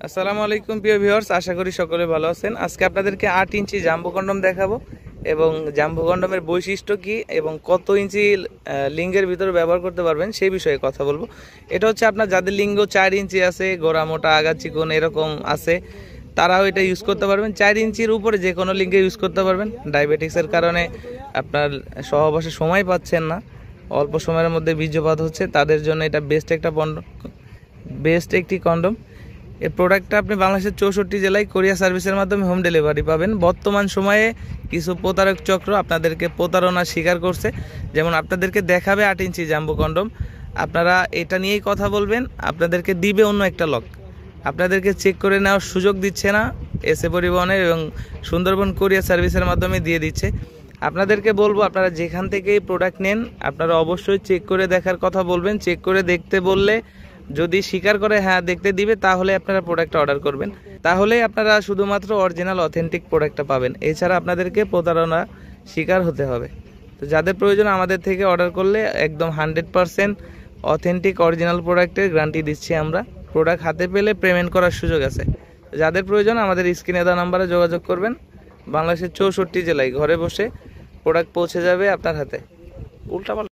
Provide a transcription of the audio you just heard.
আসসালামু আলাইকুম প্রিয় ভিউয়ার্স, আশা করি সকলে ভালো আছেন। আজকে আপনাদেরকে 8 ইঞ্চি জাম্বো কন্ডম দেখাবো এবং জাম্বো কন্ডমের বৈশিষ্ট্য কি এবং কত ইঞ্চি লিঙ্গের ভিতরে ব্যবহার করতে পারবেন সেই বিষয়ে কথা বলবো। এটা হচ্ছে আপনার যাদের লিঙ্গ 4 ইঞ্চি আছে, গোড়া মোটা আগা চিকন এরকম আছে, তারাও এটা ইউজ করতে পারবেন। 4 ইঞ্চির উপরে যে কোনো লিঙ্গে ইউজ করতে পারবেন। ডায়াবেটিক্সের কারণে আপনার সহবাসে সময় পাচ্ছেন না, অল্প সময়ের মধ্যে বীর্যপাত হচ্ছে, তাদের জন্য এটা বেস্ট একটি কন্ডম। এই প্রোডাক্টটা আপনি বাংলাদেশের 64 জেলায় কোরিয়ার সার্ভিসের মাধ্যমে হোম ডেলিভারি পাবেন। বর্তমান সময়ে কিছু প্রতারক চক্র আপনাদেরকে প্রতারণার শিকার করছে, যেমন আপনাদেরকে দেখাবে 8 ইঞ্চি জাম্বো কন্ডম, আপনারা এটা নিয়েই কথা বলবেন, আপনাদেরকে দিবে অন্য একটা লক, আপনাদেরকে চেক করে নেওয়ার সুযোগ দিচ্ছে না। এসএ পরিবহনের এবং সুন্দরবন কোরিয়ার সার্ভিসের মাধ্যমে দিয়ে দিচ্ছে। আপনাদেরকে বলবো, আপনারা যেখান থেকেই প্রোডাক্ট নেন আপনারা অবশ্যই চেক করে দেখার কথা বলবেন। চেক করে দেখতে বললে যদি স্বীকার করে হ্যাঁ দেখতে দিবে, তাহলে আপনারা প্রোডাক্টটা অর্ডার করবেন, তাহলেই আপনারা শুধুমাত্র অরিজিনাল অথেন্টিক প্রোডাক্টটা পাবেন। এছাড়া আপনাদেরকে প্রতারণা শিকার হতে হবে। তো যাদের প্রয়োজন আমাদের থেকে অর্ডার করলে একদম 100% অথেন্টিক অরিজিনাল প্রোডাক্টের গ্যারান্টি দিচ্ছি আমরা। প্রোডাক্ট হাতে পেলে পেমেন্ট করার সুযোগ আছে। যাদের প্রয়োজন আমাদের স্ক্রিনে দেওয়া নাম্বারে যোগাযোগ করবেন। বাংলাদেশের 64 জেলায় ঘরে বসে প্রোডাক্ট পৌঁছে যাবে আপনার হাতে। উল্টাপাল্টা